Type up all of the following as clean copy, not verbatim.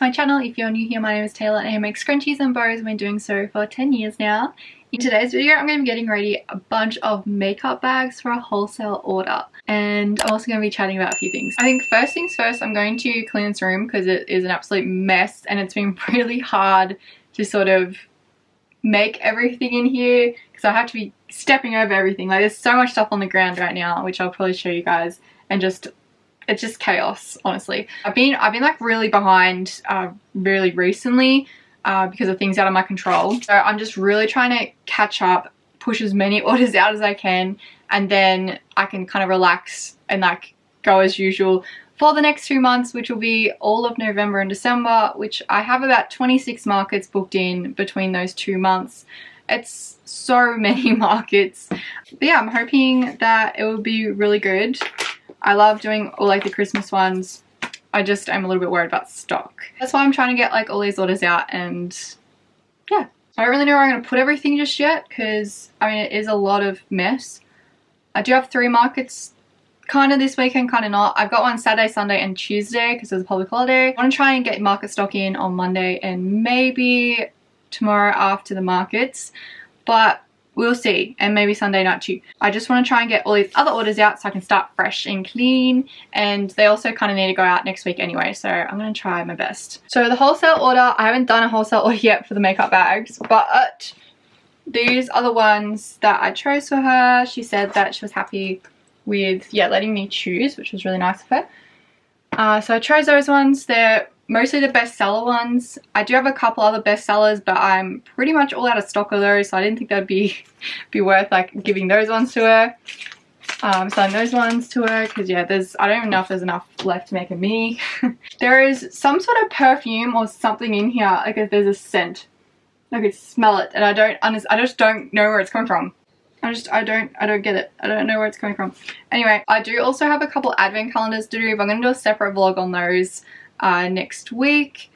to my channel. If you're new here, my name is Taylah and I make scrunchies and bows. I've been doing so for 10 years now. In today's video, I'm going to be getting ready a bunch of makeup bags for a wholesale order. And I'm also going to be chatting about a few things. I think first things first, I'm going to clean this room because it is an absolute mess and it's been really hard to sort of make everything in here because I have to be stepping over everything. Like, there's so much stuff on the ground right now, which I'll probably show you guys, and it's just chaos, honestly. I've been like really behind really recently because of things out of my control. So I'm just really trying to catch up, push as many orders out as I can, and then I can kind of relax and like go as usual for the next 2 months, which will be all of November and December, which I have about 26 markets booked in between those 2 months. It's so many markets. But yeah, I'm hoping that it will be really good. I love doing all like the Christmas ones. I'm a little bit worried about stock. That's why I'm trying to get like all these orders out, and yeah. I don't really know where I'm going to put everything just yet because, I mean, it is a lot of mess. I do have 3 markets kind of this weekend, kind of not. I've got one Saturday, Sunday and Tuesday because there's a public holiday. I want to try and get market stock in on Monday and maybe tomorrow after the markets, but we'll see, and maybe Sunday night too. I just want to try and get all these other orders out so I can start fresh and clean, and they also kind of need to go out next week anyway, so I'm going to try my best. So the wholesale order, I haven't done a wholesale order yet for the makeup bags, but these are the ones that I chose for her. She said that she was happy with, yeah, letting me choose, which was really nice of her. So I chose those ones. They're mostly the bestseller ones. I do have a couple other bestsellers, but I'm pretty much all out of stock of those, so I didn't think that'd be worth like giving those ones to her. Selling those ones to her because, yeah, I don't even know if there's enough left to make a mini. There is some sort of perfume or something in here. Like, there's a scent. I could smell it, and I just don't know where it's coming from. I don't get it. I don't know where it's coming from. Anyway, I do also have a couple advent calendars to do, but I'm going to do a separate vlog on those next week.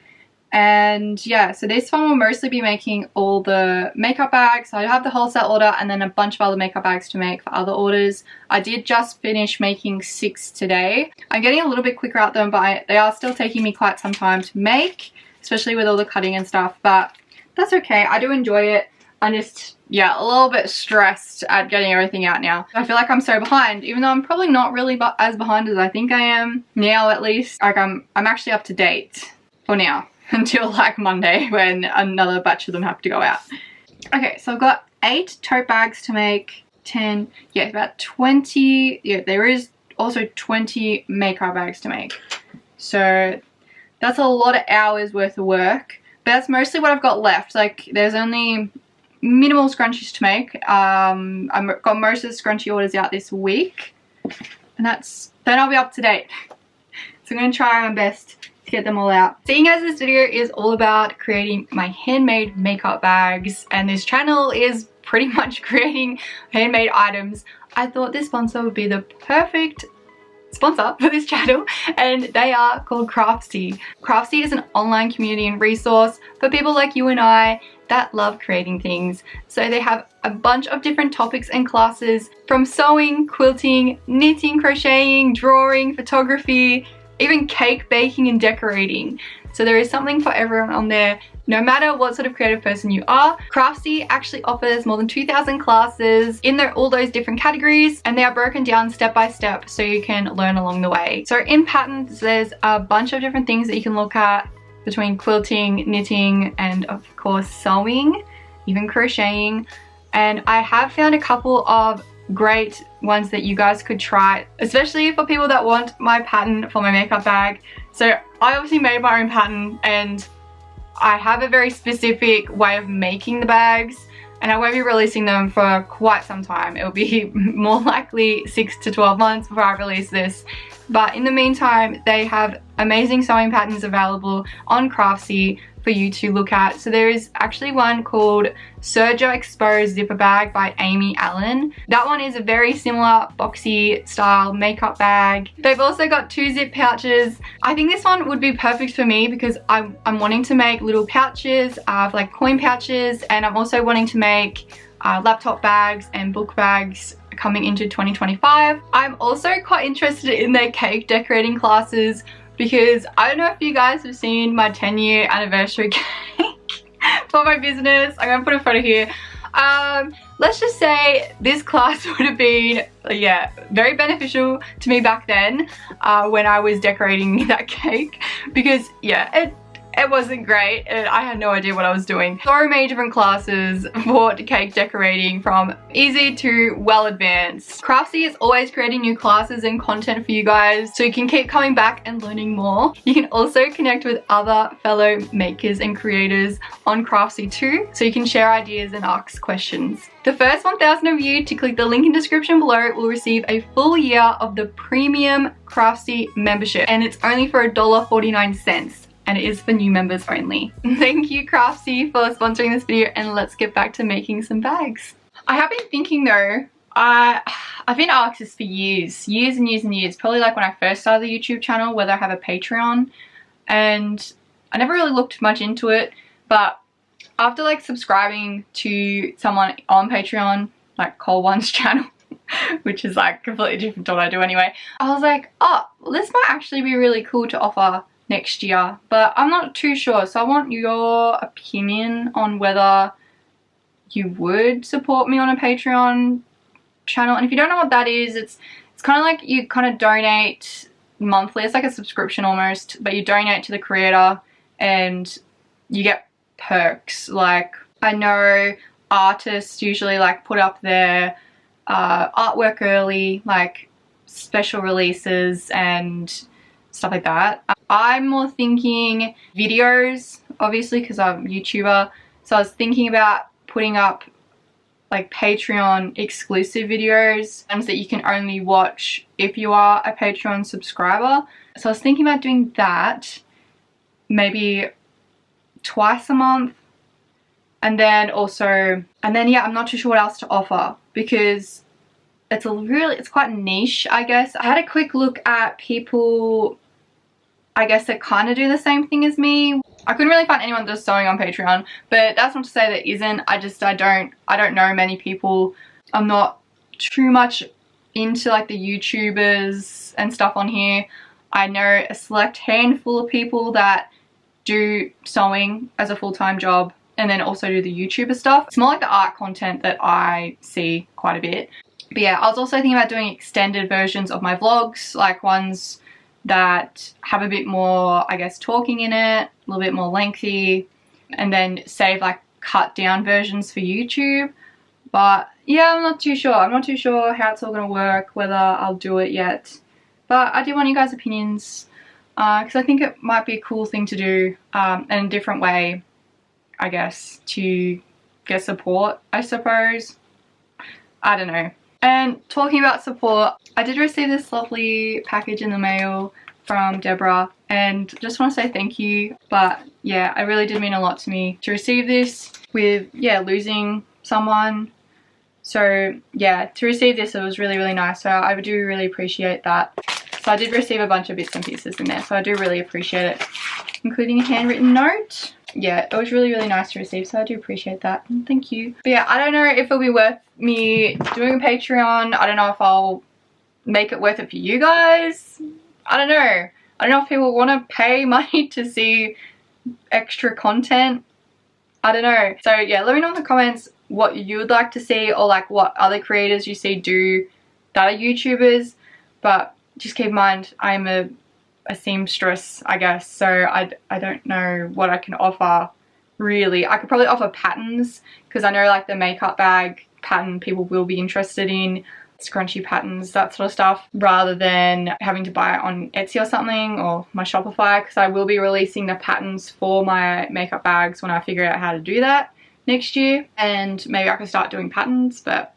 And yeah, so this one will mostly be making all the makeup bags. So I have the wholesale order and then a bunch of other makeup bags to make for other orders. I did just finish making 6 today. I'm getting a little bit quicker at them, but they are still taking me quite some time to make, especially with all the cutting and stuff, but that's okay. I do enjoy it. I'm just, yeah, a little bit stressed at getting everything out now. I feel like I'm so behind, even though I'm probably not really as behind as I think I am now, at least. Like, I'm actually up to date for now until like Monday when another batch of them have to go out. Okay, so I've got 8 tote bags to make, 10, yeah, about 20. Yeah, there is also 20 makeup bags to make. So that's a lot of hours worth of work, but that's mostly what I've got left. Like, there's only minimal scrunchies to make. I've got most of the scrunchie orders out this week, and then I'll be up to date. So I'm going to try my best to get them all out. Seeing as this video is all about creating my handmade makeup bags, and this channel is pretty much creating handmade items, I thought this sponsor would be the perfect sponsor for this channel, and they are called Craftsy. Craftsy is an online community and resource for people like you and I that love creating things. So they have a bunch of different topics and classes, from sewing, quilting, knitting, crocheting, drawing, photography, even cake baking and decorating. So there is something for everyone on there, no matter what sort of creative person you are. Craftsy actually offers more than 2,000 classes in all those different categories, and they are broken down step by step so you can learn along the way. So in patterns, there's a bunch of different things that you can look at between quilting, knitting, and of course sewing, even crocheting. And I have found a couple of great ones that you guys could try, especially for people that want my pattern for my makeup bag. So I obviously made my own pattern, and I have a very specific way of making the bags, and I won't be releasing them for quite some time. It will be more likely 6 to 12 months before I release this. But in the meantime, they have amazing sewing patterns available on Craftsy for you to look at. So there is actually one called Serger Exposed Zipper Bag by Amy Allen. That one is a very similar boxy style makeup bag. They've also got 2 zip pouches. I think this one would be perfect for me because I'm wanting to make little pouches, like coin pouches, and I'm also wanting to make laptop bags and book bags coming into 2025. I'm also quite interested in their cake decorating classes because I don't know if you guys have seen my 10-year anniversary cake for my business. I'm gonna put a photo here. Let's just say this class would have been, yeah, very beneficial to me back then when I was decorating that cake, because yeah, it wasn't great and I had no idea what I was doing. So many different classes for cake decorating, from easy to well advanced. Craftsy is always creating new classes and content for you guys, so you can keep coming back and learning more. You can also connect with other fellow makers and creators on Craftsy too, so you can share ideas and ask questions. The first 1,000 of you to click the link in description below will receive a full year of the premium Craftsy membership, and it's only for $1.49. And it is for new members only. Thank you, Craftsy, for sponsoring this video, and let's get back to making some bags. I have been thinking though, I've been asked this for years and years, probably like when I first started the YouTube channel, whether I have a Patreon, and I never really looked much into it, but after like subscribing to someone on Patreon, like Cole One's channel, which is like completely different to what I do anyway, I was like, oh, well, this might actually be really cool to offer next year, but I'm not too sure, so I want your opinion on whether you would support me on a Patreon channel. And if you don't know what that is, it's kind of like you kind of donate monthly. It's like a subscription almost, but you donate to the creator and you get perks. Like, I know artists usually like put up their artwork early, like special releases and stuff like that. I'm more thinking videos, obviously, because I'm a YouTuber, so I was thinking about putting up like Patreon exclusive videos, ones that you can only watch if you are a Patreon subscriber. So I was thinking about doing that maybe twice a month, and then yeah, I'm not too sure what else to offer, because it's quite niche, I guess. I had a quick look at people, I guess, that kind of do the same thing as me. I couldn't really find anyone that's sewing on Patreon, but that's not to say there isn't. I don't know many people. I'm not too much into like the YouTubers and stuff on here. I know a select handful of people that do sewing as a full-time job and then also do the YouTuber stuff. It's more like the art content that I see quite a bit. But yeah, I was also thinking about doing extended versions of my vlogs, like ones that have a bit more, I guess, talking in it, a little bit more lengthy, and then save like cut down versions for YouTube. But yeah, I'm not too sure. I'm not too sure how it's all gonna work, whether I'll do it yet. But I do want you guys' opinions, because I think it might be a cool thing to do, and a different way, I guess, to get support, I suppose. I don't know. And talking about support, I did receive this lovely package in the mail from Deborah, and just want to say thank you. But yeah, it really did mean a lot to me to receive this with, yeah, losing someone. So yeah, to receive this, it was really, really nice. So I do really appreciate that. So I did receive a bunch of bits and pieces in there, so I do really appreciate it, including a handwritten note. Yeah, it was really, really nice to receive, so I do appreciate that, and thank you. But yeah, I don't know if it'll be worth me doing a Patreon. I don't know if I'll make it worth it for you guys. I don't know. I don't know if people want to pay money to see extra content. I don't know. So yeah, let me know in the comments what you would like to see, or like what other creators you see do that are YouTubers. But just keep in mind, I'm a seamstress, I guess, so I don't know what I can offer really. I could probably offer patterns, because I know like the makeup bag pattern people will be interested in, scrunchie patterns, that sort of stuff, rather than having to buy it on Etsy or something, or my Shopify, because I will be releasing the patterns for my makeup bags when I figure out how to do that next year, and maybe I can start doing patterns. But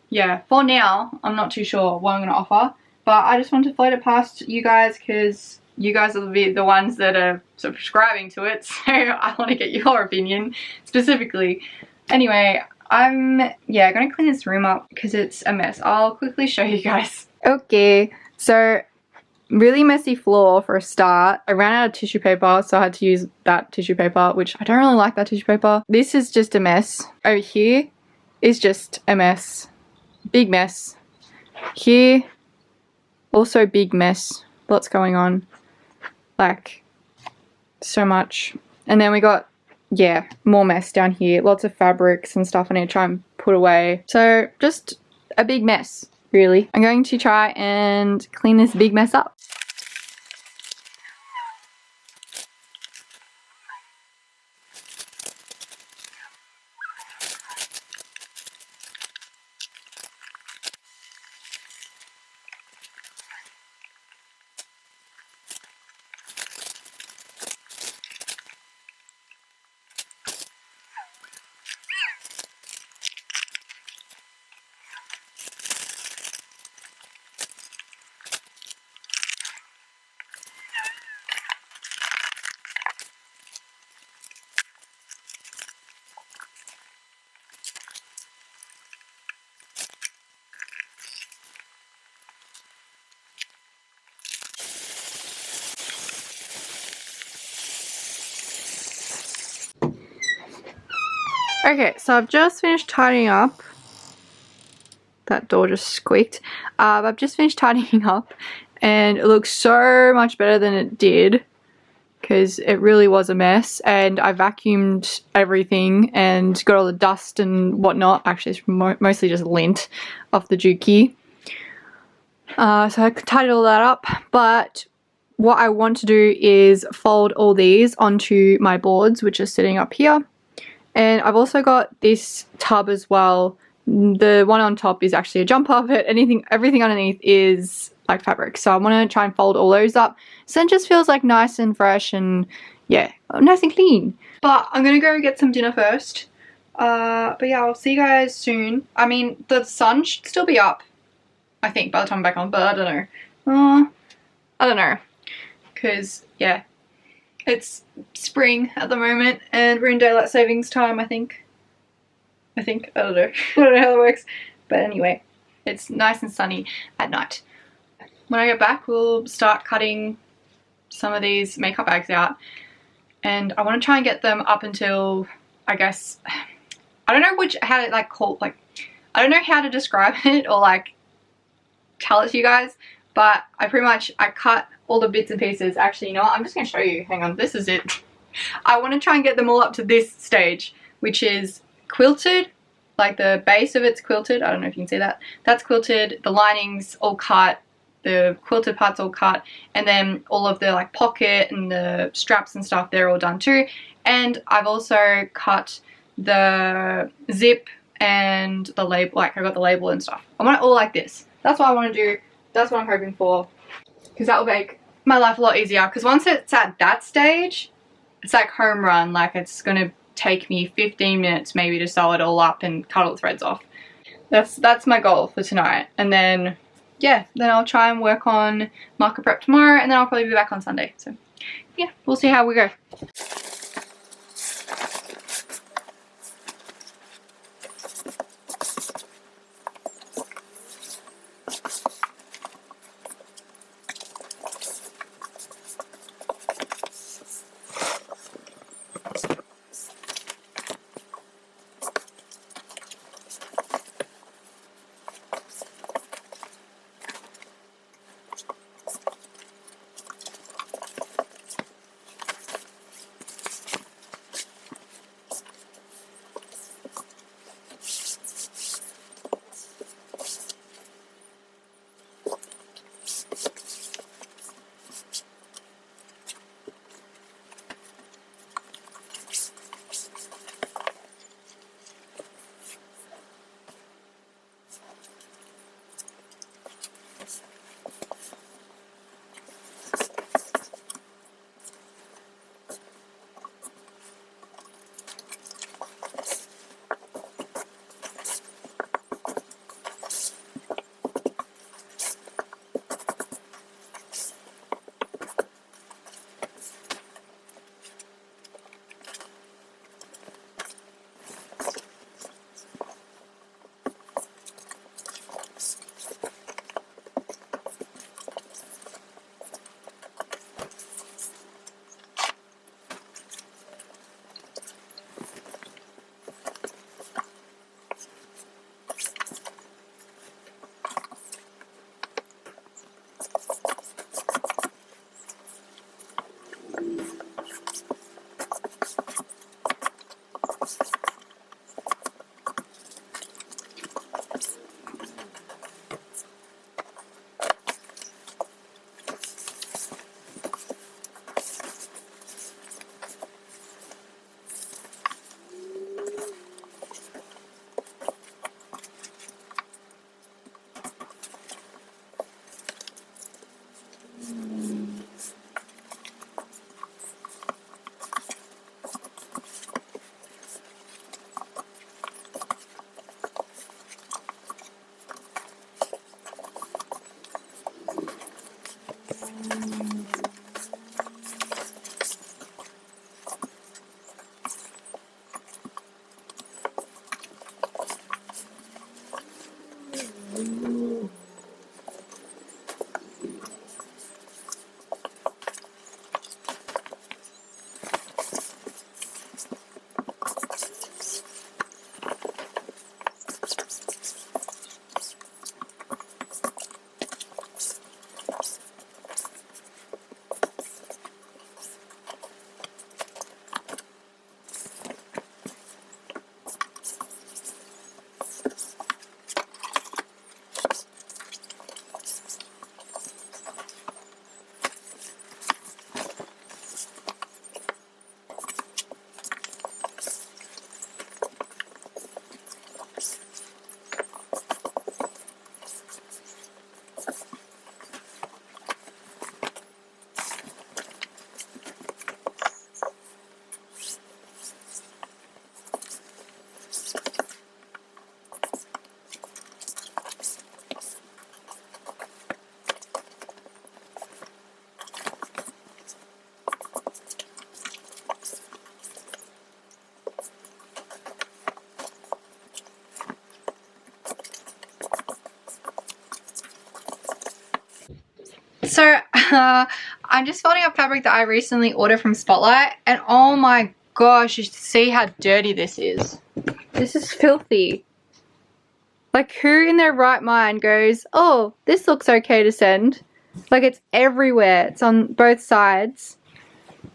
yeah, for now I'm not too sure what I'm going to offer. But I just wanted to float it past you guys, because you guys will be the ones that are subscribing to it, so I want to get your opinion specifically. Anyway, I'm going to clean this room up because it's a mess. I'll quickly show you guys. Okay, so really messy floor for a start. I ran out of tissue paper, so I had to use that tissue paper, which I don't really like that tissue paper. This is just a mess. Over here is just a mess. Big mess. Here, also big mess. Lots going on. like so much. And then we got, yeah, more mess down here, lots of fabrics and stuff I need to try and put away. So just a big mess, really. I'm going to try and clean this big mess up. Okay, so I've just finished tidying up. That door just squeaked. I've just finished tidying up and it looks so much better than it did because it really was a mess, and I vacuumed everything and got all the dust and whatnot. Actually, it's mostly just lint off the dookie. So I tidied all that up, but what I want to do is fold all these onto my boards, which are sitting up here. And I've also got this tub as well. The one on top is actually a jumper, but everything underneath is like fabric. So I want to try and fold all those up so it just feels like nice and fresh and yeah, nice and clean. But I'm gonna go get some dinner first. But yeah, I'll see you guys soon. I mean, the sun should still be up, I think, by the time I'm back on, but I don't know. I don't know, because yeah, it's spring at the moment and we're in daylight savings time, I think. I don't know. I don't know how that works. But anyway, it's nice and sunny at night. When I get back, we'll start cutting some of these makeup bags out. And I want to try and get them up until, I guess, I don't know how to I don't know how to describe it or like tell it to you guys. But I cut all the bits and pieces. Actually, you know what? I'm just going to show you. Hang on. This is it. I want to try and get them all up to this stage, which is quilted. Like the base of it's quilted. I don't know if you can see that. That's quilted. The lining's all cut. The quilted part's all cut. And then all of the like pocket and the straps and stuff, they're all done too. And I've also cut the zip and the label. Like I got the label and stuff. I want it all like this. That's what I want to do. That's what I'm hoping for. Because that will make my life a lot easier. Because once it's at that stage, it's like home run. Like it's going to take me 15 minutes maybe to sew it all up and cut all the threads off. That's my goal for tonight. And then yeah, then I'll try and work on marker prep tomorrow, and then I'll probably be back on Sunday. So yeah, we'll see how we go. So I'm just folding up fabric that I recently ordered from Spotlight, and oh my gosh, you see how dirty this is. This is filthy. Like, who in their right mind goes, oh, this looks okay to send? Like, it's everywhere. It's on both sides.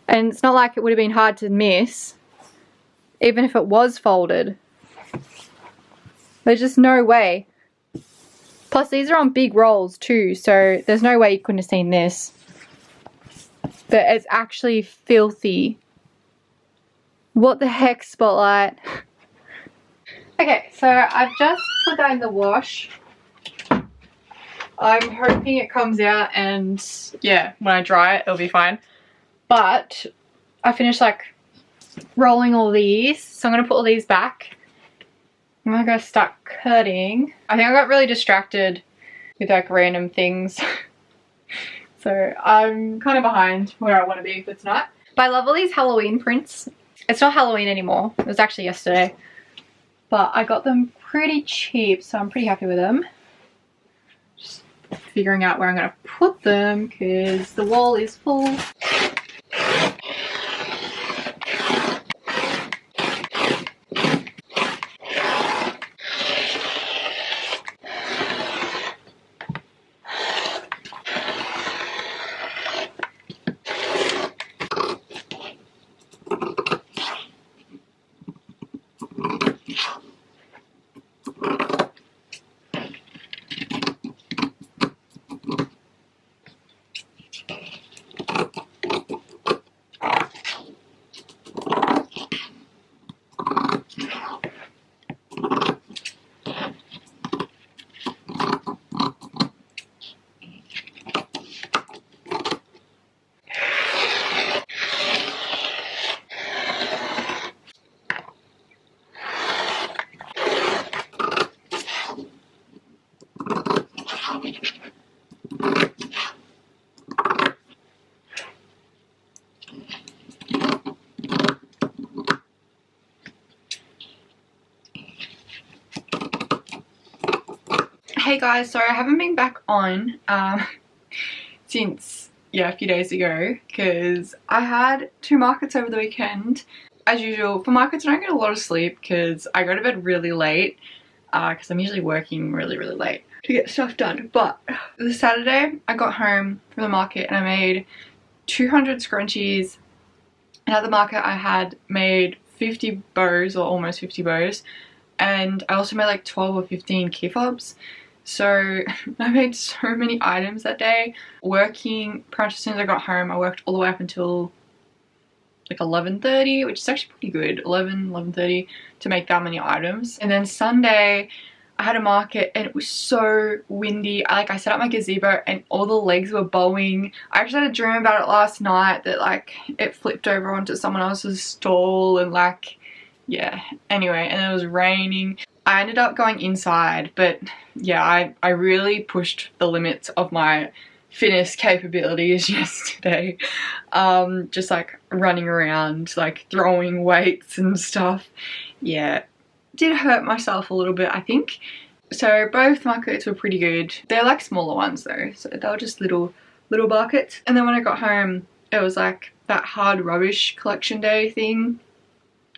And it's not like it would have been hard to miss, even if it was folded. There's just no way. Plus, these are on big rolls too, so there's no way you couldn't have seen this. But it's actually filthy. What the heck, Spotlight? Okay, so I've just put that in the wash. I'm hoping it comes out, and yeah, when I dry it, it'll be fine. But I finished like rolling all these, so I'm going to put all these back. I'm going to go start cutting. I think I got really distracted with like random things. So I'm kind of behind where I want to be for tonight. But I love all these Halloween prints. It's not Halloween anymore. It was actually yesterday. But I got them pretty cheap, so I'm pretty happy with them. Just figuring out where I'm going to put them because the wall is full. Hey guys, sorry I haven't been back on since a few days ago because I had 2 markets over the weekend. As usual, for markets I don't get a lot of sleep because I go to bed really late because I'm usually working really late to get stuff done. But the Saturday I got home from the market and I made 200 scrunchies, and at the market I had made 50 bows, or almost 50 bows, and I also made like 12 or 15 key fobs. So I made so many items that day. Working pretty much as soon as I got home, I worked all the way up until like 11:30, which is actually pretty good, 11:30 to make that many items. And then Sunday I had a market and it was so windy. I set up my gazebo and all the legs were bowing. I actually had a dream about it last night that like it flipped over onto someone else's stall and like, yeah, anyway, and it was raining. I ended up going inside, but yeah, I really pushed the limits of my fitness capabilities yesterday. Just like running around, like throwing weights and stuff. Yeah, did hurt myself a little bit, I think. So both markets were pretty good. They're like smaller ones though, so they were just little buckets. And then when I got home, it was like that hard rubbish collection day thing.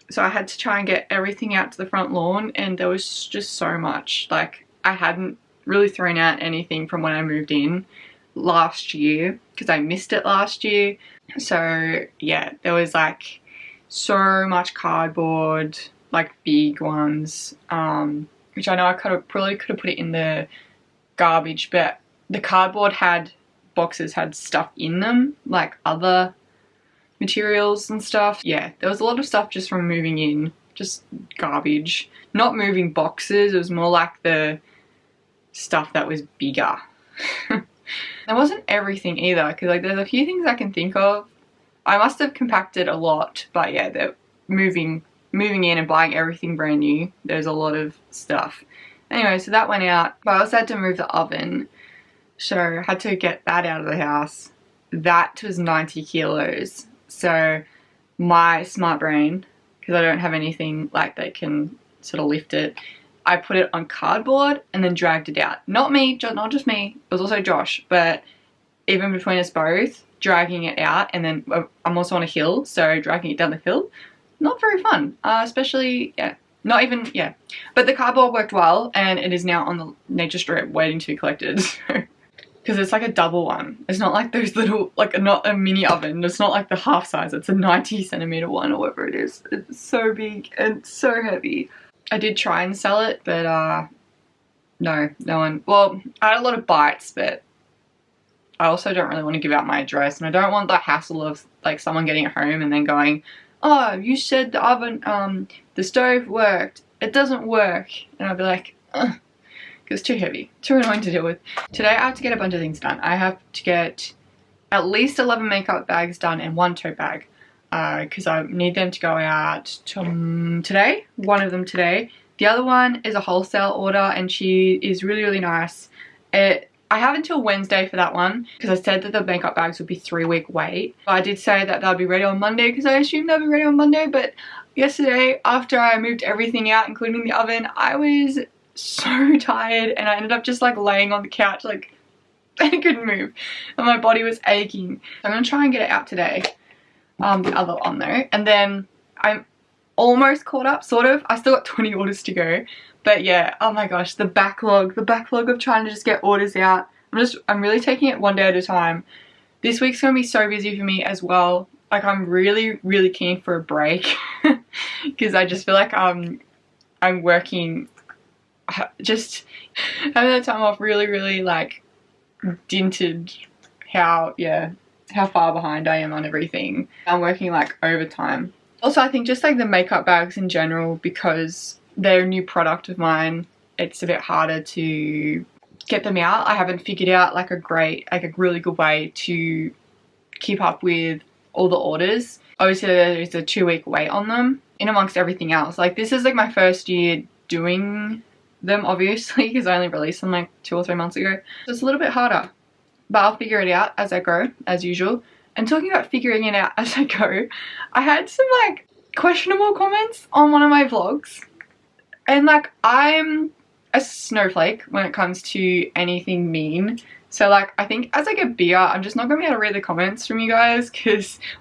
So I had to try and get everything out to the front lawn, and there was just so much. Like, I hadn't really thrown out anything from when I moved in last year because I missed it last year. So yeah, there was like so much cardboard, like big ones, which I know I probably could have put it in the garbage, but the cardboard boxes had stuff in them, like other materials and stuff. Yeah, there was a lot of stuff just from moving in, just garbage. Not moving boxes, it was more like the stuff that was bigger. That wasn't everything either, because like there's a few things I can think of. I must have compacted a lot, but yeah, they're moving in and buying everything brand new. There's a lot of stuff. Anyway, so that went out, but I also had to move the oven, so I had to get that out of the house. That was 90 kilos. So my smart brain, because I don't have anything like that can sort of lift it, I put it on cardboard and then dragged it out. Not me, not just me, it was also Josh, but even between us both, dragging it out, and then I'm also on a hill, so dragging it down the hill, not very fun. Especially, yeah, not even, yeah. But the cardboard worked well, and it is now on the nature strip waiting to be collected. Because it's like a double one. It's not like those little, like not a mini oven. It's not like the half size. It's a 90cm one or whatever it is. It's so big and so heavy. I did try and sell it, but no one. Well, I had a lot of bites, but I also don't really want to give out my address, and I don't want the hassle of like someone getting it home and then going, oh, you said the oven, the stove worked. It doesn't work. And I'll be like, ugh. It's too heavy, too annoying to deal with. Today I have to get a bunch of things done. I have to get at least 11 makeup bags done and 1 tote bag because I need them to go out today, one of them today. The other one is a wholesale order, and she is really, really nice. I have until Wednesday for that one because I said that the makeup bags would be 3-week wait. I did say that they'll be ready on Monday because I assumed they'll be ready on Monday, but yesterday after I moved everything out, including the oven, I was so tired and I ended up just like laying on the couch, like I couldn't move and my body was aching. I'm gonna try and get it out today, the other one though, and then I'm almost caught up, sort of. I still got 20 orders to go, but yeah, oh my gosh, the backlog of trying to just get orders out. I'm really taking it one day at a time. This week's gonna be so busy for me as well. Like I'm really, really keen for a break because I just feel like I'm working, just having that time off really, really like dented how far behind I am on everything. I'm working like overtime. Also, I think just like the makeup bags in general, because they're a new product of mine, it's a bit harder to get them out. I haven't figured out like a really good way to keep up with all the orders. Obviously there's a 2-week wait on them in amongst everything else. Like this is like my first year doing them, obviously, because I only released them like 2 or 3 months ago. So it's a little bit harder, but I'll figure it out as I go, as usual. And talking about figuring it out as I go, I had some like questionable comments on one of my vlogs, and like I'm a snowflake when it comes to anything mean. So like I think as I get bigger, I'm just not gonna be able to read the comments from you guys,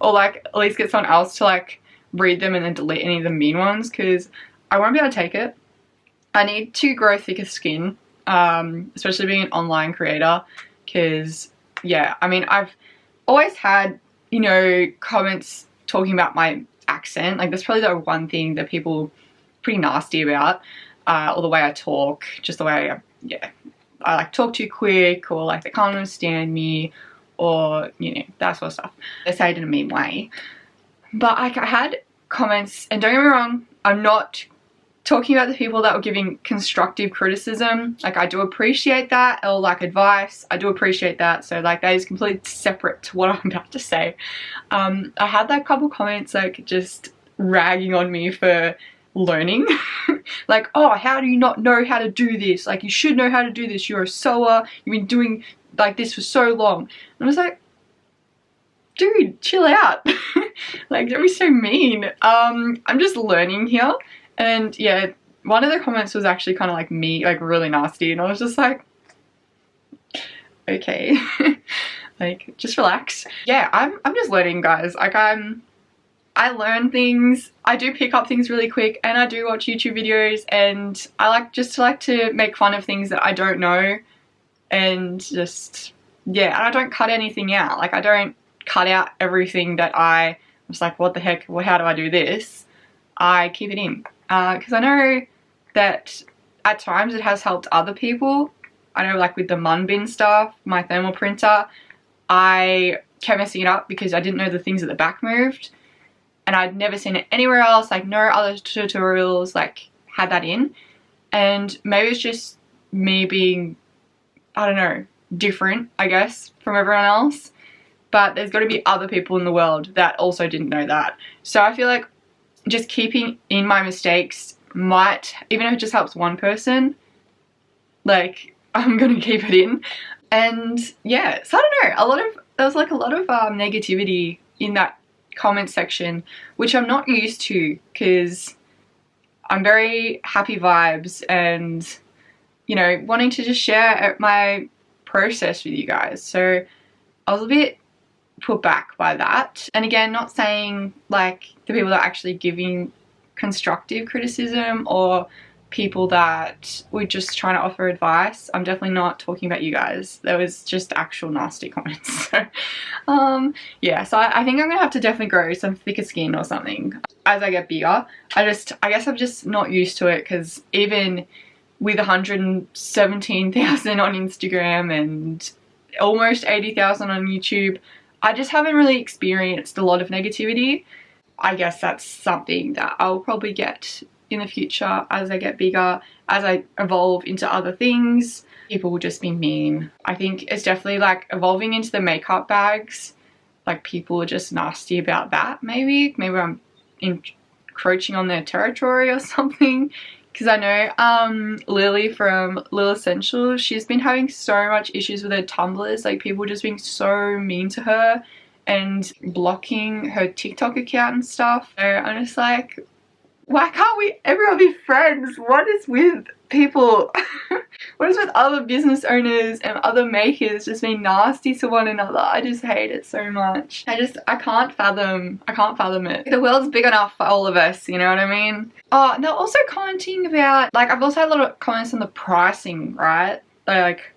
or like at least get someone else to like read them and then delete any of the mean ones, because I won't be able to take it. I need to grow thicker skin, especially being an online creator, because yeah, I mean, I've always had, you know, comments talking about my accent. Like that's probably the one thing that people are pretty nasty about, or the way I talk, just the way I like talk too quick, or like they can't understand me, or you know, that sort of stuff. They say it in a mean way. But like I had comments, and don't get me wrong, I'm not talking about the people that were giving constructive criticism. Like I do appreciate that, or like advice, I do appreciate that. So like that is completely separate to what I'm about to say. I had that couple comments like just ragging on me for learning. Like, oh, how do you not know how to do this? Like you should know how to do this. You're a sewer. You've been doing like this for so long. And I was like, dude, chill out. Like don't be so mean. I'm just learning here. And yeah, one of the comments was actually kind of like me, like really nasty, and I was just like, okay, like just relax. Yeah, I'm just learning, guys. Like I learn things, I do pick up things really quick, and I do watch YouTube videos, and I like to make fun of things that I don't know, and just, yeah, and I don't cut anything out. Like I don't cut out everything that I was like, what the heck, well, how do I do this? I keep it in. Because I know that at times it has helped other people. I know like with the mun bin stuff, my thermal printer, I kept messing it up because I didn't know the things at the back moved, and I'd never seen it anywhere else. Like no other tutorials like had that in, and maybe it's just me being, I don't know, different, I guess, from everyone else, but there's got to be other people in the world that also didn't know that. So I feel like just keeping in my mistakes might, even if it just helps one person, like I'm gonna keep it in. And yeah, so I don't know, there was like a lot of negativity in that comment section, which I'm not used to, because I'm very happy vibes and, you know, wanting to just share my process with you guys. So I was a bit put back by that. And again, not saying like the people that are actually giving constructive criticism or people that were just trying to offer advice. I'm definitely not talking about you guys. There was just actual nasty comments. So yeah, so I think I'm gonna have to definitely grow some thicker skin or something as I get bigger. I guess I'm just not used to it, because even with 117,000 on Instagram and almost 80,000 on YouTube, I just haven't really experienced a lot of negativity. I guess that's something that I'll probably get in the future as I get bigger, as I evolve into other things. People will just be mean. I think it's definitely like evolving into the makeup bags. Like people are just nasty about that. Maybe I'm encroaching on their territory or something. Because I know Lily from Lil Essentials, she's been having so much issues with her tumblers. Like people just being so mean to her and blocking her TikTok account and stuff. So I'm just like, why can't everyone be friends? What is with people? What is with other business owners and other makers just being nasty to one another? I just hate it so much. I can't fathom it. The world's big enough for all of us, you know what I mean? Oh, and they're also commenting about, like, I've also had a lot of comments on the pricing, right? They're like,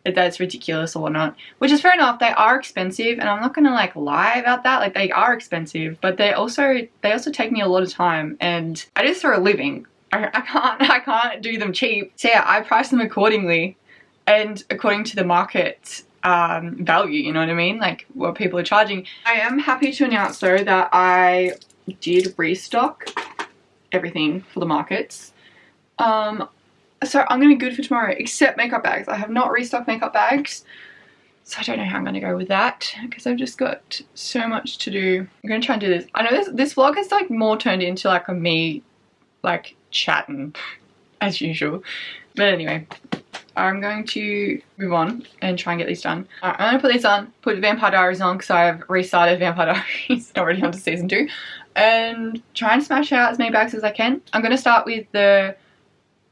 that's ridiculous or whatnot, which is fair enough. They are expensive, and I'm not gonna like lie about that. Like, they are expensive, but they also take me a lot of time, and I do this for a living. I can't do them cheap. So yeah, I price them accordingly and according to the market value, you know what I mean? Like what people are charging. I am happy to announce though that I did restock everything for the markets. So I'm gonna be good for tomorrow, except makeup bags. I have not restocked makeup bags, so I don't know how I'm gonna go with that, because I've just got so much to do. I'm gonna try and do this. I know this vlog has like more turned into like a me like chatting as usual, but anyway, I'm going to move on and try and get these done. Alright, I'm gonna put these on, put Vampire Diaries on, because I've restarted Vampire Diaries already onto season 2, and try and smash out as many bags as I can. I'm gonna start with the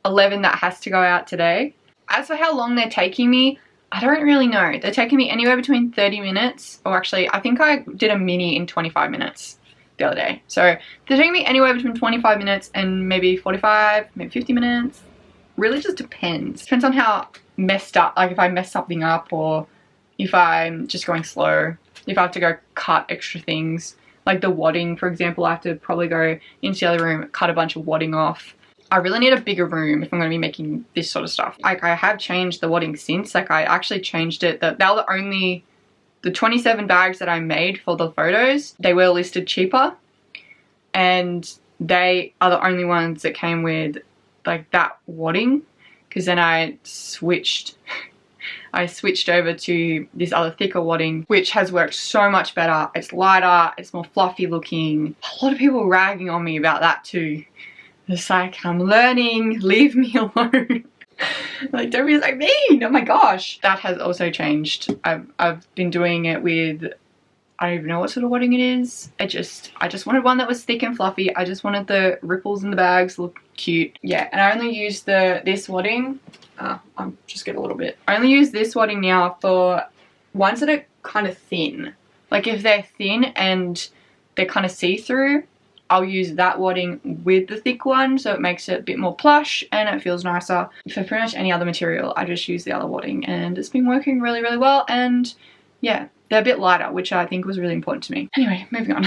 11 that has to go out today. As for how long they're taking me, I don't really know. They're taking me anywhere between 30 minutes, or actually I think I did a mini in 25 minutes the other day. So they're taking me anywhere between 25 minutes and maybe 45, maybe 50 minutes. Really just depends. Depends on how messed up, like if I mess something up, or if I'm just going slow, if I have to go cut extra things. Like the wadding, for example, I have to probably go into the other room, cut a bunch of wadding off. I really need a bigger room if I'm going to be making this sort of stuff. Like I have changed the wadding since, like I actually changed it. They were the 27 bags that I made for the photos, they were listed cheaper, and they are the only ones that came with like that wadding, because then I switched over to this other thicker wadding, which has worked so much better. It's lighter, it's more fluffy looking. A lot of people ragging on me about that too. It's like, I'm learning, leave me alone. Like, don't be like mean. Oh my gosh. That has also changed. I've been doing it with, I don't even know what sort of wadding it is. I just wanted one that was thick and fluffy. I just wanted the ripples in the bags to look cute. Yeah, and I only use this wadding. I'm just get a little bit. I only use this wadding now for ones that are kind of thin. Like if they're thin and they're kind of see-through, I'll use that wadding with the thick one, so it makes it a bit more plush and it feels nicer. For pretty much any other material, I just use the other wadding, and it's been working really, really well. And yeah, they're a bit lighter, which I think was really important to me. Anyway, moving on.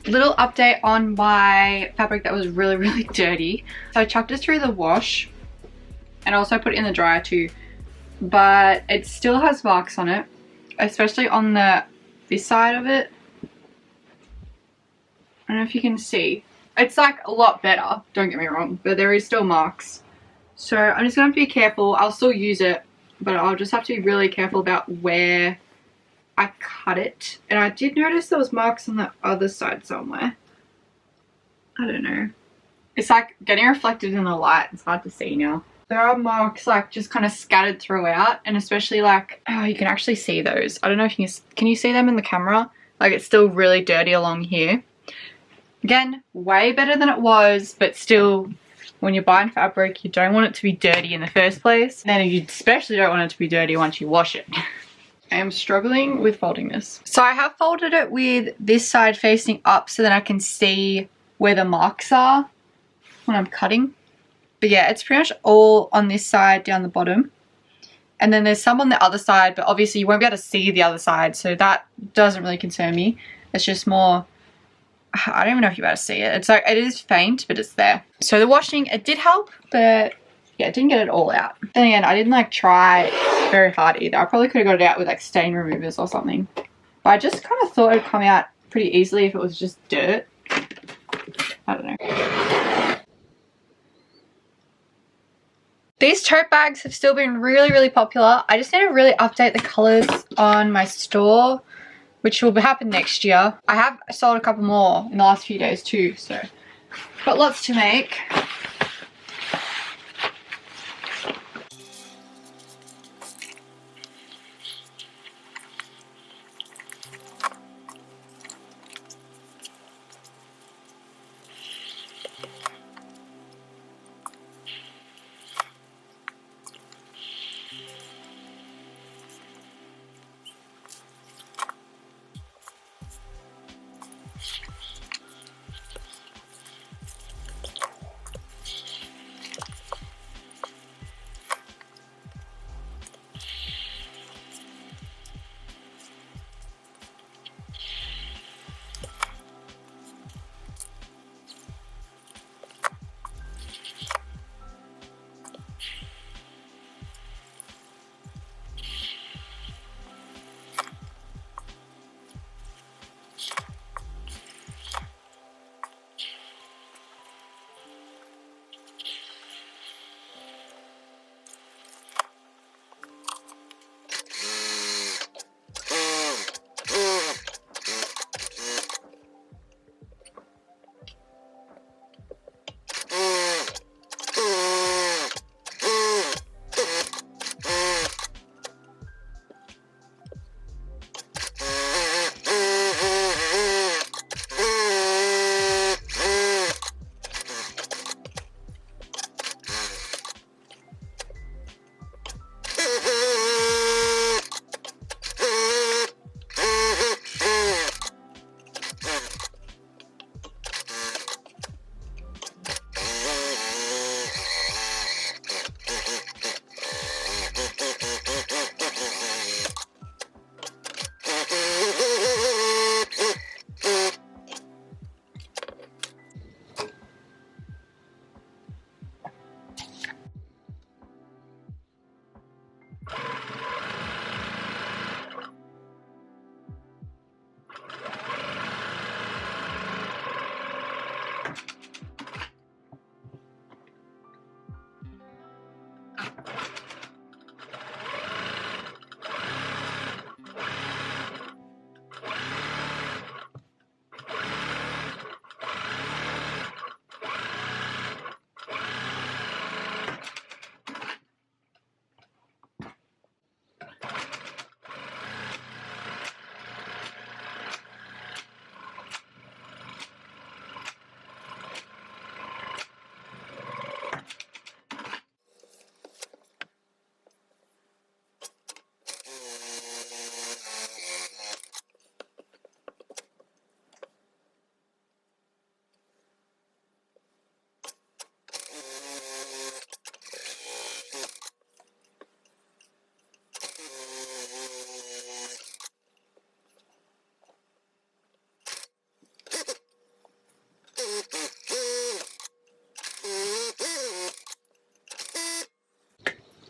Little update on my fabric that was really dirty. So I chucked it through the wash and also put it in the dryer too, but it still has marks on it, especially on this side of it. I don't know if you can see. It's like a lot better, don't get me wrong, but there is still marks. So I'm just gonna have to be careful. I'll still use it, but I'll just have to be really careful about where I cut it. And I did notice there was marks on the other side somewhere. I don't know. It's like getting reflected in the light. It's hard to see now. There are marks like just kind of scattered throughout, and especially like, oh, you can actually see those. I don't know if you can you see them in the camera? Like it's still really dirty along here. Again, way better than it was, but still, when you're buying fabric, you don't want it to be dirty in the first place. And then you especially don't want it to be dirty once you wash it. I am struggling with folding this. So I have folded it with this side facing up so that I can see where the marks are when I'm cutting. But yeah, it's pretty much all on this side down the bottom. And then there's some on the other side, but obviously you won't be able to see the other side, so that doesn't really concern me. It's just more, I don't even know if you're able to see it. It's like, it is faint, but it's there. So the washing, it did help, but yeah, it didn't get it all out. Then again, I didn't like try very hard either. I probably could have got it out with like stain removers or something. But I just kind of thought it would come out pretty easily if it was just dirt. I don't know. These tote bags have still been really popular. I just need to really update the colours on my store, which will happen next year. I have sold a couple more in the last few days too, so got lots to make.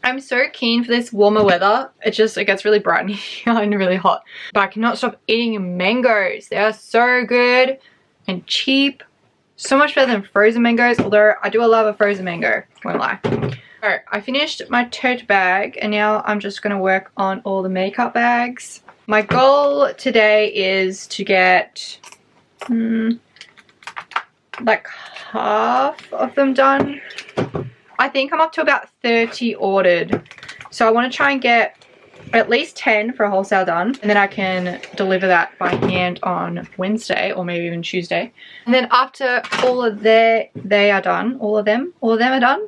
I'm so keen for this warmer weather. It gets really bright in here and really hot. But I cannot stop eating mangoes. They are so good and cheap. So much better than frozen mangoes, although I do love a frozen mango, won't lie. Alright, I finished my tote bag and now I'm just going to work on all the makeup bags. My goal today is to get like half of them done. I think I'm up to about 30 ordered. So I want to try and get at least 10 for a wholesale done. And then I can deliver that by hand on Wednesday or maybe even Tuesday. And then after all of they are done, all of them are done,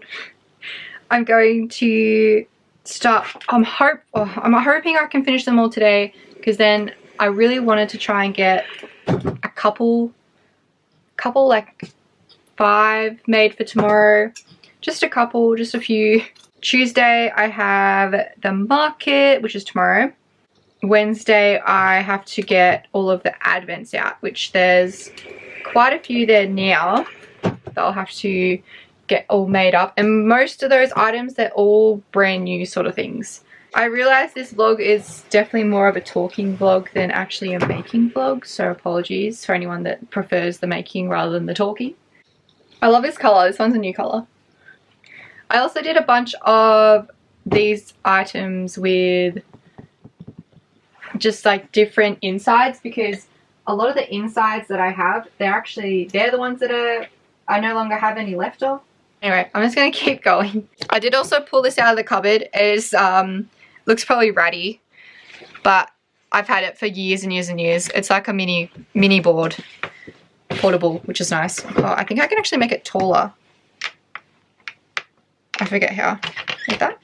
I'm going to start, I'm hoping I can finish them all today, because then I really wanted to try and get a couple like 5 made for tomorrow. Just a couple, just a few. Tuesday I have the market, which is tomorrow. Wednesday I have to get all of the advents out, which there's quite a few there now that I'll have to get all made up, and most of those items, they're all brand new sort of things. I realize this vlog is definitely more of a talking vlog than actually a making vlog, so apologies for anyone that prefers the making rather than the talking. I love this colour. This one's a new colour. I also did a bunch of these items with just like different insides, because a lot of the insides that I have, they're the ones that I no longer have any left of. Anyway, I'm just going to keep going. I did also pull this out of the cupboard. It looks probably ratty, but I've had it for years and years and years. It's like a mini board, portable, which is nice. Oh, I think I can actually make it taller. I forget how. Like that.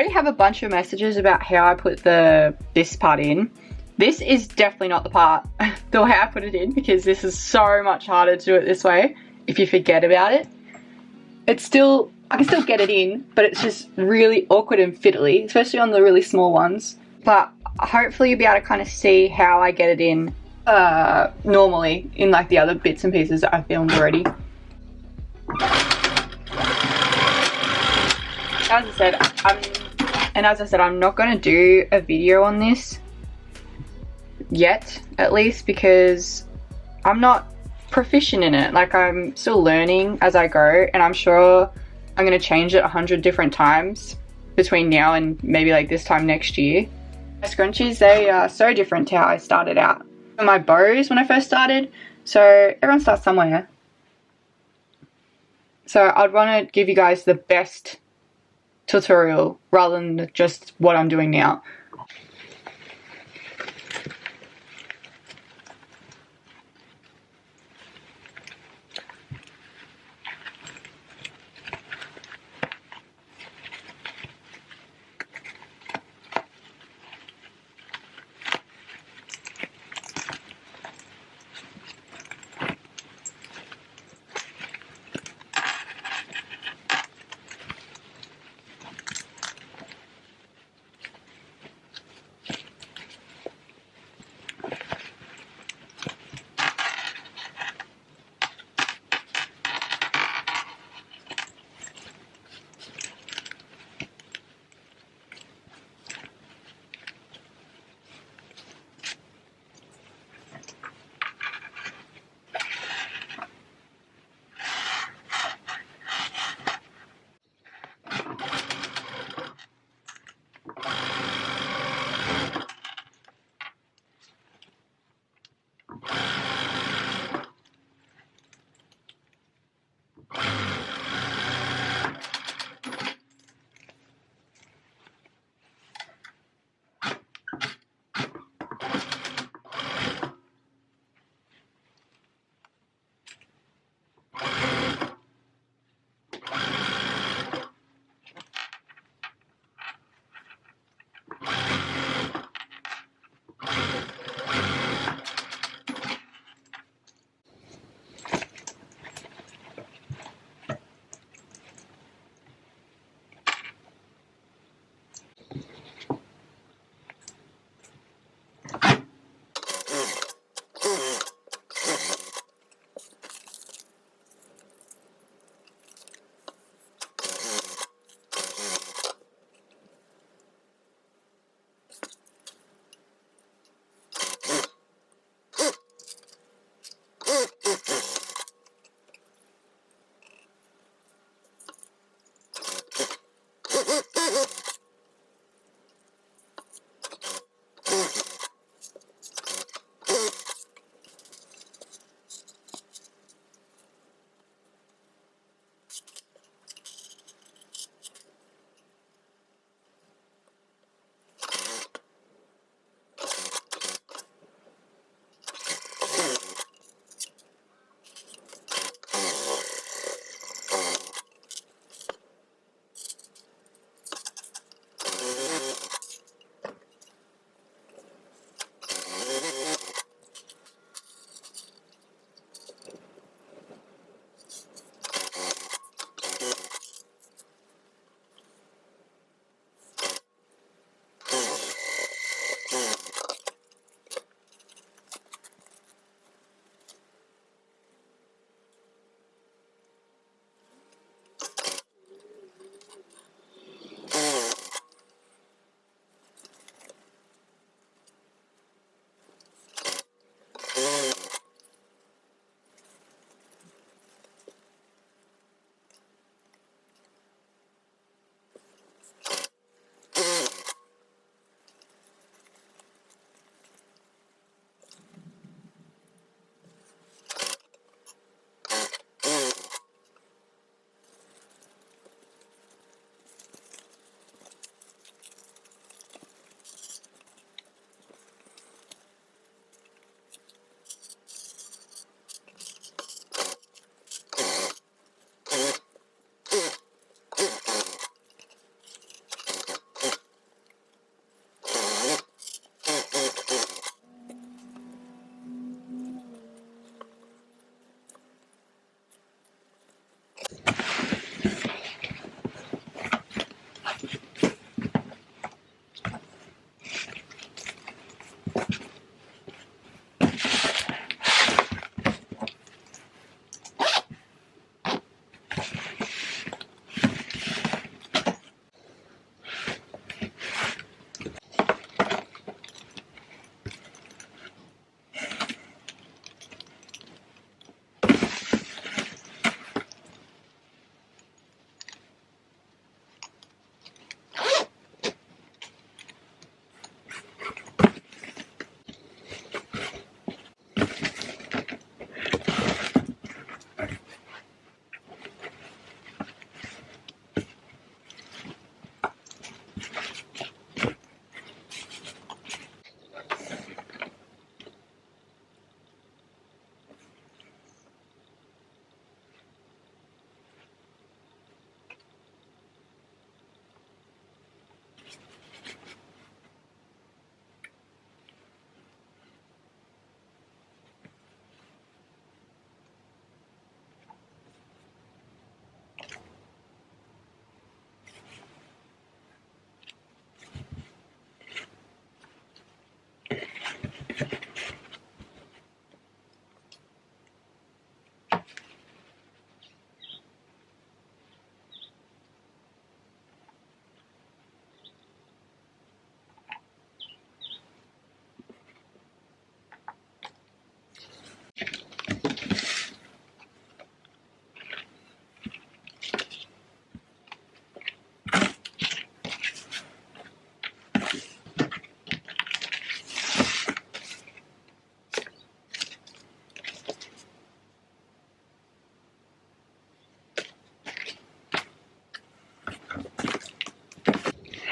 already have a bunch of messages about how I put this part in. This is definitely not the part, the way I put it in, because this is so much harder to do it this way if you forget about it. It's still, I can still get it in, but it's just really awkward and fiddly, especially on the really small ones. But hopefully you'll be able to kind of see how I get it in normally in like the other bits and pieces that I filmed already. As I said, I'm not going to do a video on this yet, at least, because I'm not proficient in it. Like, I'm still learning as I go, and I'm sure I'm going to change it 100 different times between now and maybe like this time next year. My scrunchies, they are so different to how I started out. My bows when I first started, so everyone starts somewhere. So I'd want to give you guys the best tutorial rather than just what I'm doing now.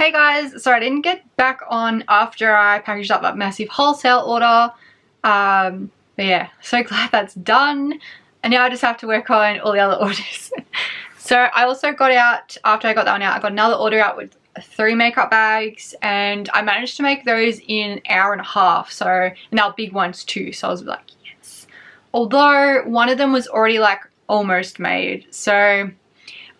Hey guys, so I didn't get back on after I packaged up that massive wholesale order. But yeah, so glad that's done. And now I just have to work on all the other orders. So I also got out, after I got that one out, I got another order out with 3 makeup bags, and I managed to make those in an hour and a half. So, and they were big ones too, so I was like, yes. Although one of them was already like almost made, so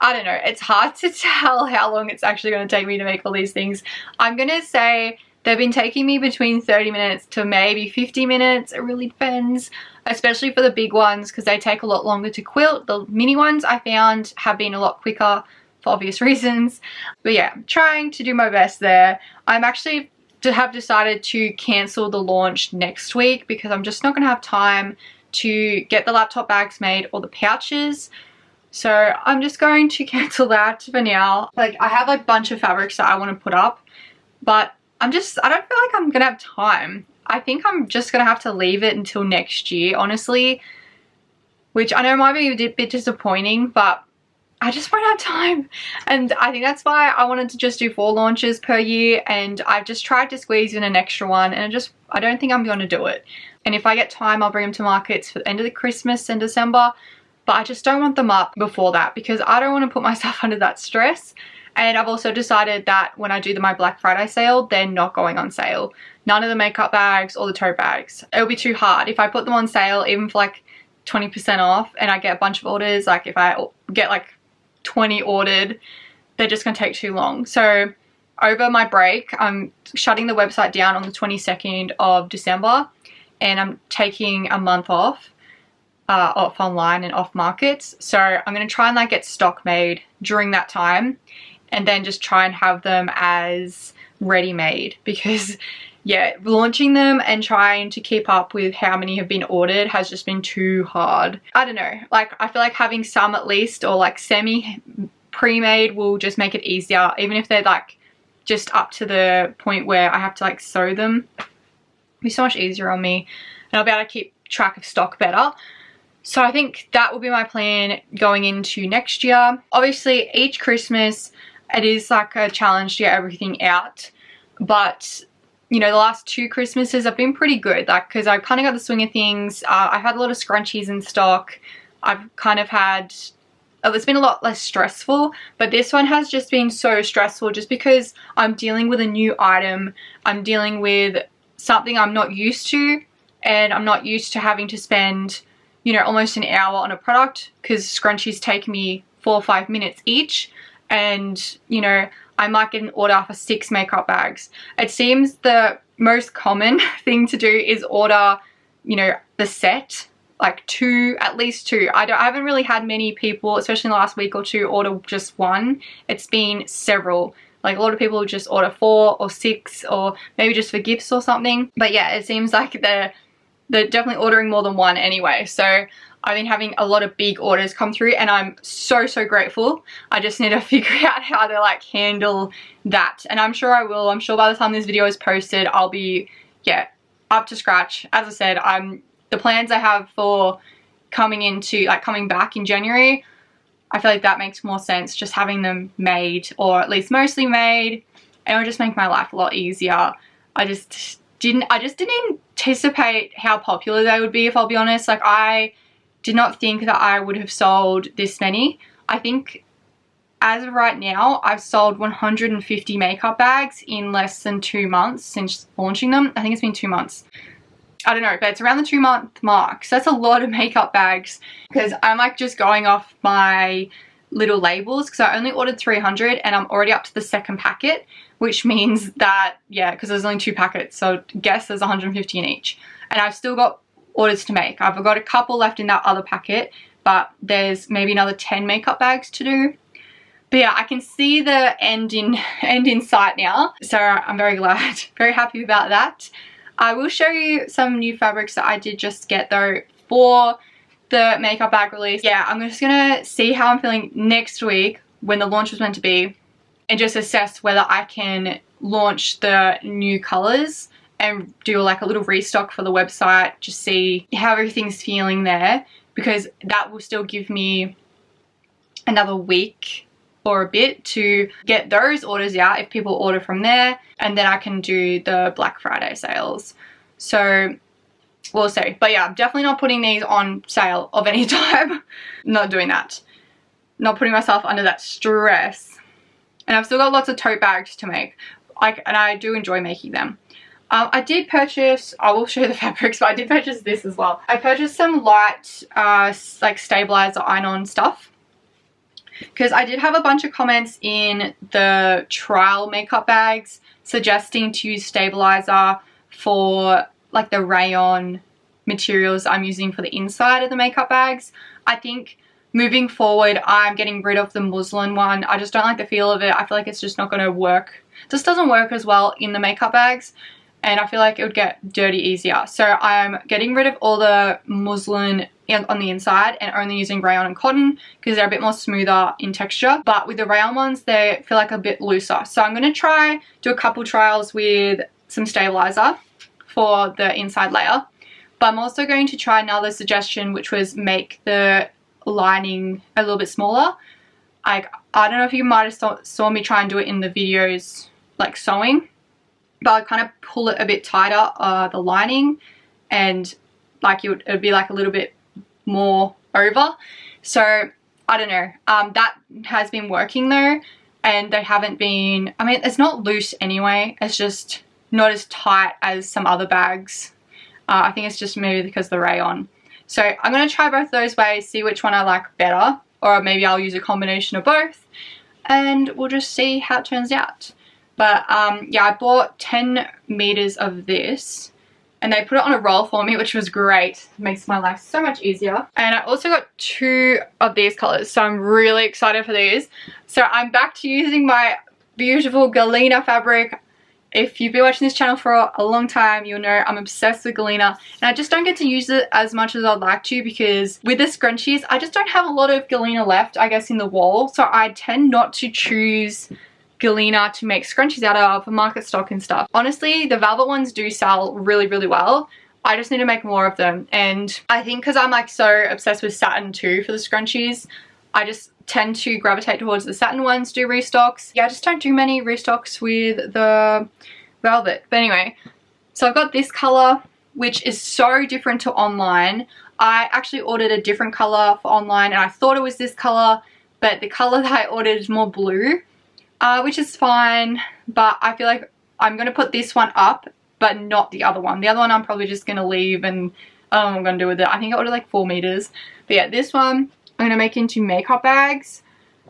I don't know, it's hard to tell how long it's actually going to take me to make all these things. I'm going to say they've been taking me between 30 minutes to maybe 50 minutes. It really depends, especially for the big ones because they take a lot longer to quilt. The mini ones I found have been a lot quicker for obvious reasons. But yeah, I'm trying to do my best there. I'm actually have decided to cancel the launch next week because I'm just not going to have time to get the laptop bags made or the pouches. So I'm just going to cancel that for now. Like, I have like a bunch of fabrics that I want to put up, but I don't feel like I'm gonna have time. I think I'm just gonna have to leave it until next year, honestly, which I know might be a bit disappointing, but I just won't have time. And I think that's why I wanted to just do 4 launches per year, and I've just tried to squeeze in an extra one, and I don't think I'm gonna do it. And if I get time, I'll bring them to markets for the end of the Christmas and December, but I just don't want them up before that because I don't want to put myself under that stress. And I've also decided that when I do my Black Friday sale, they're not going on sale. None of the makeup bags or the tote bags. It'll be too hard. If I put them on sale, even for like 20% off, and I get a bunch of orders, like if I get like 20 ordered, they're just going to take too long. So over my break, I'm shutting the website down on the 22nd of December, and I'm taking a month off online and off markets. So I'm going to try and like get stock made during that time, and then just try and have them as ready-made because yeah, launching them and trying to keep up with how many have been ordered has just been too hard. I don't know, like I feel like having some at least, or like semi pre-made, will just make it easier, even if they're like just up to the point where I have to like sew them. It'll be so much easier on me, and I'll be able to keep track of stock better. So I think that will be my plan going into next year. Obviously each Christmas it is like a challenge to get everything out, but you know, the last 2 Christmases have been pretty good, like because I've kind of got the swing of things. I've had a lot of scrunchies in stock. I've kind of had, it's been a lot less stressful, but this one has just been so stressful just because I'm dealing with a new item. I'm dealing with something I'm not used to, and I'm not used to having to spend, you know, almost an hour on a product because scrunchies take me 4 or 5 minutes each. And, you know, I might get an order for 6 makeup bags. It seems the most common thing to do is order, you know, the set, like 2, at least 2. I haven't really had many people, especially in the last week or 2, order just 1. It's been several. Like a lot of people just order 4 or 6, or maybe just for gifts or something. But yeah, it seems like they're definitely ordering more than 1 anyway. So I've been having a lot of big orders come through, and I'm so grateful. I just need to figure out how to like handle that, and I'm sure I will. I'm sure by the time this video is posted, I'll be, yeah, up to scratch. As I said, the plans I have for coming back in January, I feel like that makes more sense, just having them made, or at least mostly made, and it'll just make my life a lot easier. I just didn't anticipate how popular they would be, if I'll be honest. Like, I did not think that I would have sold this many. I think as of right now, I've sold 150 makeup bags in less than 2 months since launching them. I think it's been 2 months. I don't know, but it's around the 2-month mark. So that's a lot of makeup bags, because I'm like just going off my little labels, because I only ordered 300 and I'm already up to the 2nd packet, which means that, yeah, because there's only 2 packets, so guess there's 150 in each. And I've still got orders to make. I've got a couple left in that other packet, but there's maybe another 10 makeup bags to do. But yeah, I can see the end in sight now, so I'm very glad, very happy about that. I will show you some new fabrics that I did just get though for the makeup bag release. Yeah, I'm just gonna see how I'm feeling next week when the launch was meant to be, and just assess whether I can launch the new colors and do like a little restock for the website, just see how everything's feeling there, because that will still give me another week for a bit to get those orders out if people order from there, and then I can do the Black Friday sales. So we'll see. But yeah, I'm definitely not putting these on sale of any type. Not doing that. Not putting myself under that stress. And I've still got lots of tote bags to make. And I do enjoy making them. I did purchase, I will show you the fabrics, but I did purchase this as well. I purchased some light like stabilizer iron-on stuff, because I did have a bunch of comments in the trial makeup bags suggesting to use stabilizer for like the rayon materials I'm using for the inside of the makeup bags. I think moving forward I'm getting rid of the muslin one. I just don't like the feel of it. I feel like it's just not going to work. It just doesn't work as well in the makeup bags, and I feel like it would get dirty easier. So I'm getting rid of all the muslin on the inside and only using rayon and cotton because they're a bit more smoother in texture. But with the rayon ones, they feel like a bit looser. So I'm going to do a couple trials with some stabilizer for the inside layer. But I'm also going to try another suggestion, which was make the lining a little bit smaller. Like, I don't know if you might have saw me try and do it in the videos, like sewing. But I kind of pull it a bit tighter, the lining, and like it would be like a little bit more over. So I don't know. That has been working though, and they haven't been, I mean, it's not loose anyway. It's just not as tight as some other bags. I think it's just maybe because of the rayon. So I'm going to try both those ways, see which one I like better, or maybe I'll use a combination of both, and we'll just see how it turns out. But yeah, I bought 10 meters of this, and they put it on a roll for me, which was great. It makes my life so much easier. And I also got 2 of these colors, so I'm really excited for these. So I'm back to using my beautiful Galena fabric. If you've been watching this channel for a long time, you'll know I'm obsessed with Galena, and I just don't get to use it as much as I'd like to, because with the scrunchies, I just don't have a lot of Galena left, I guess, in the wall. So I tend not to choose Galena to make scrunchies out of for market stock and stuff. Honestly, the velvet ones do sell really, really well. I just need to make more of them. And I think because I'm like so obsessed with satin too for the scrunchies, I just tend to gravitate towards the satin ones, do restocks. Yeah, I just don't do many restocks with the velvet. But anyway, so I've got this color, which is so different to online. I actually ordered a different color for online, and I thought it was this color, but the color that I ordered is more blue. Which is fine, but I feel like I'm going to put this one up, but not the other one. The other one I'm probably just going to leave, and I don't know what I'm going to do with it. I think I ordered like 4 meters. But yeah, this one I'm going to make into makeup bags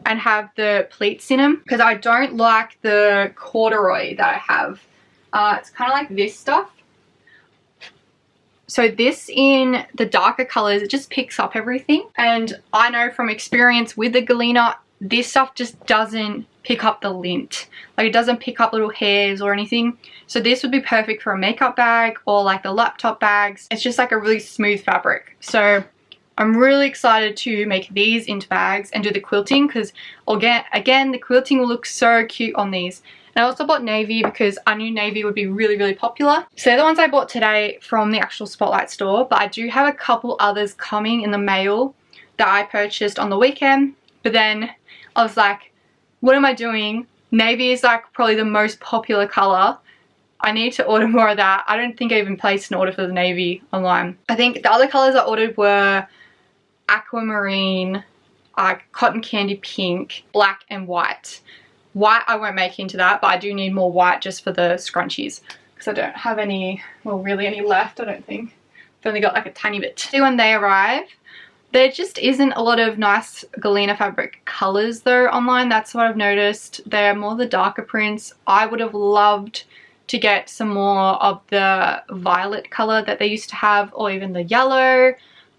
and have the pleats in them, because I don't like the corduroy that I have. It's kind of like this stuff. So this in the darker colors, it just picks up everything. And I know from experience with the Galena, this stuff just doesn't pick up the lint. Like, it doesn't pick up little hairs or anything. So this would be perfect for a makeup bag or like the laptop bags. It's just like a really smooth fabric. So I'm really excited to make these into bags and do the quilting, because again the quilting will look so cute on these. And I also bought navy because I knew navy would be really, really popular. So they're the ones I bought today from the actual Spotlight store, but I do have a couple others coming in the mail that I purchased on the weekend. But then I was like, what am I doing? Navy is like probably the most popular color. I need to order more of that. I don't think I even placed an order for the navy online. I think the other colors I ordered were aquamarine, cotton candy pink, black, and white. White I won't make into that, but I do need more white just for the scrunchies, because I don't have any, well, really any left, I don't think. I've only got like a tiny bit. See, when they arrive, there just isn't a lot of nice Galena fabric colors though online. That's what I've noticed. They're more the darker prints. I would have loved to get some more of the violet color that they used to have, or even the yellow,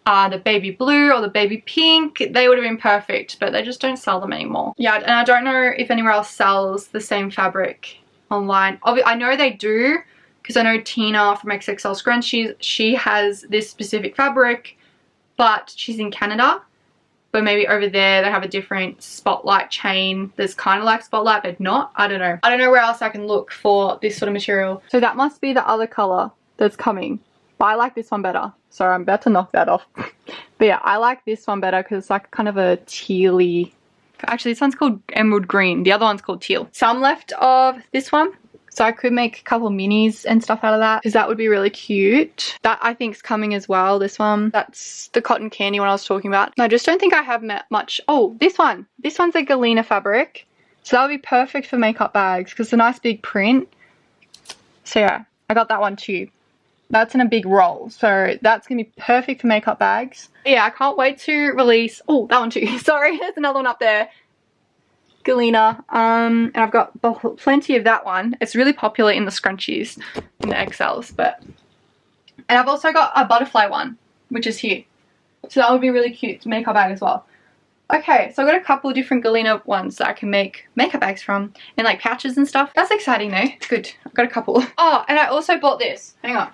the baby blue or the baby pink. They would have been perfect, but they just don't sell them anymore. Yeah, and I don't know if anywhere else sells the same fabric online. I know they do, because I know Tina from XXL Scrunchies, she has this specific fabric, but she's in Canada. But maybe over there they have a different Spotlight chain that's kind of like Spotlight but not. I don't know. I don't know where else I can look for this sort of material. So that must be the other color that's coming. But I like this one better. Sorry, I'm about to knock that off. But yeah, I like this one better because it's like kind of a tealy Actually, this one's called emerald green. The other one's called teal. Some left of this one. So I could make a couple minis and stuff out of that because that would be really cute. That I think is coming as well, this one. That's the cotton candy one I was talking about. I just don't think I have met much. Oh, this one. This one's a galena fabric. So that would be perfect for makeup bags because it's a nice big print. So yeah, I got that one too. That's in a big roll. So that's going to be perfect for makeup bags. Yeah, I can't wait to release. Oh, that one too. Sorry, there's another one up there. Galena, and I've got plenty of that one. It's really popular in the scrunchies, in the XLs, and I've also got a butterfly one, which is here. So that would be really cute to make a bag as well. Okay, so I've got a couple of different Galena ones that I can make makeup bags from, and like pouches and stuff. That's exciting though. Good, I've got a couple. Oh, and I also bought this. Hang on.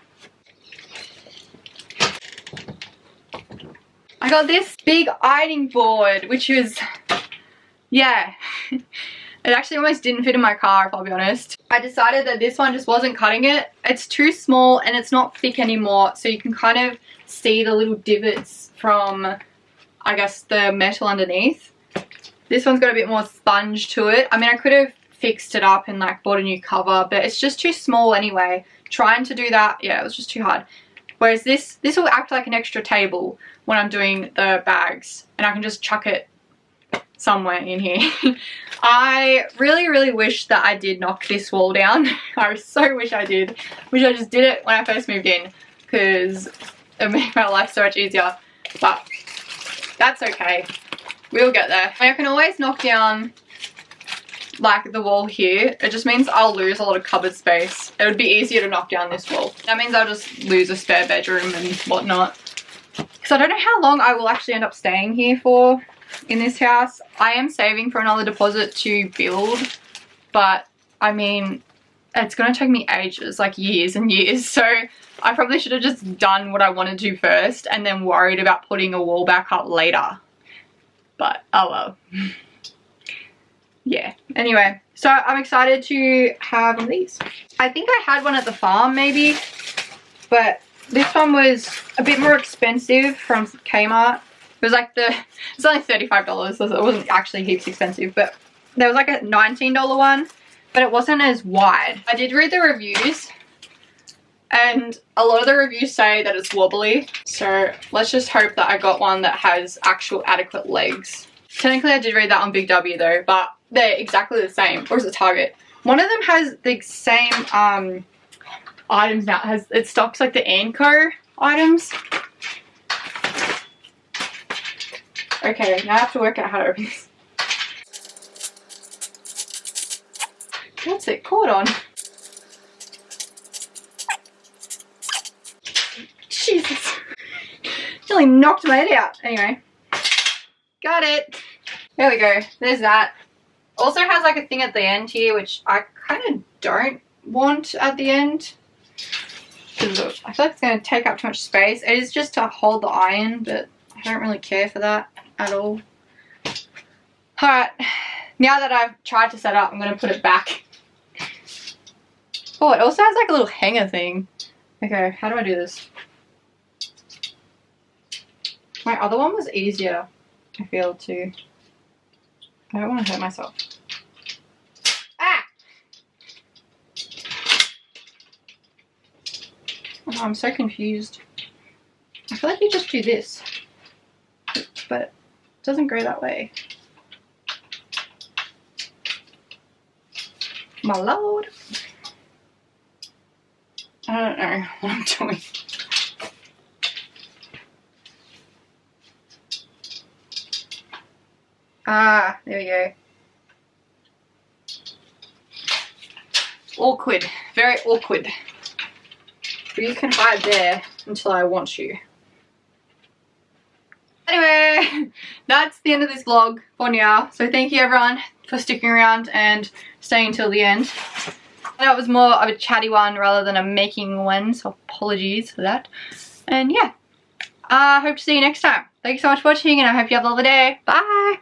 I got this big ironing board, which was... yeah, it actually almost didn't fit in my car, if I'll be honest. I decided that this one just wasn't cutting it. It's too small and it's not thick anymore, so you can kind of see the little divots from, I guess, the metal underneath. This one's got a bit more sponge to it. I mean, I could have fixed it up and like bought a new cover, but it's just too small anyway. Trying to do that, yeah, it was just too hard. Whereas this will act like an extra table when I'm doing the bags, and I can just chuck it somewhere in here. I really wish that I did knock this wall down. I so wish I did. Wish I just did it when I first moved in because it made my life so much easier. But that's okay. We'll get there. I can always knock down like the wall here. It just means I'll lose a lot of cupboard space. It would be easier to knock down this wall. That means I'll just lose a spare bedroom and whatnot. Because I don't know how long I will actually end up staying here for in this house. I am saving for another deposit to build, but I mean, it's going to take me ages, like years and years. So I probably should have just done what I wanted to first and then worried about putting a wall back up later. But oh well. Yeah, anyway, so I'm excited to have one of these. I think I had one at the farm maybe, but this one was a bit more expensive from Kmart. It was like it's only $35, so it wasn't actually heaps expensive, but there was like a $19 one, but it wasn't as wide. I did read the reviews, and a lot of the reviews say that it's wobbly, so let's just hope that I got one that has actual adequate legs. Technically I did read that on Big W though, but they're exactly the same. Or is it Target? One of them has the same items now. It stocks like the Anco items. Okay, now I have to work out how to open this. What's it caught on? Jesus. Nearly knocked my head out. Anyway. Got it. There we go. There's that. Also has like a thing at the end here, which I kind of don't want at the end. Because I feel like it's going to take up too much space. It is just to hold the iron, but I don't really care for that at all. Alright. Now that I've tried to set up, I'm going to put it back. Oh, it also has like a little hanger thing. Okay, how do I do this? My other one was easier, I feel, too. I don't want to hurt myself. Ah! Oh, I'm so confused. I feel like you just do this, but it doesn't go that way. My lord. I don't know what I'm doing. Ah, there we go. Awkward. Very awkward. But you can hide there until I want you. Anyway, that's the end of this vlog for now. So thank you everyone for sticking around and staying until the end. That was more of a chatty one rather than a making one, so apologies for that. And yeah, I hope to see you next time. Thank you so much for watching, and I hope you have a lovely day. Bye!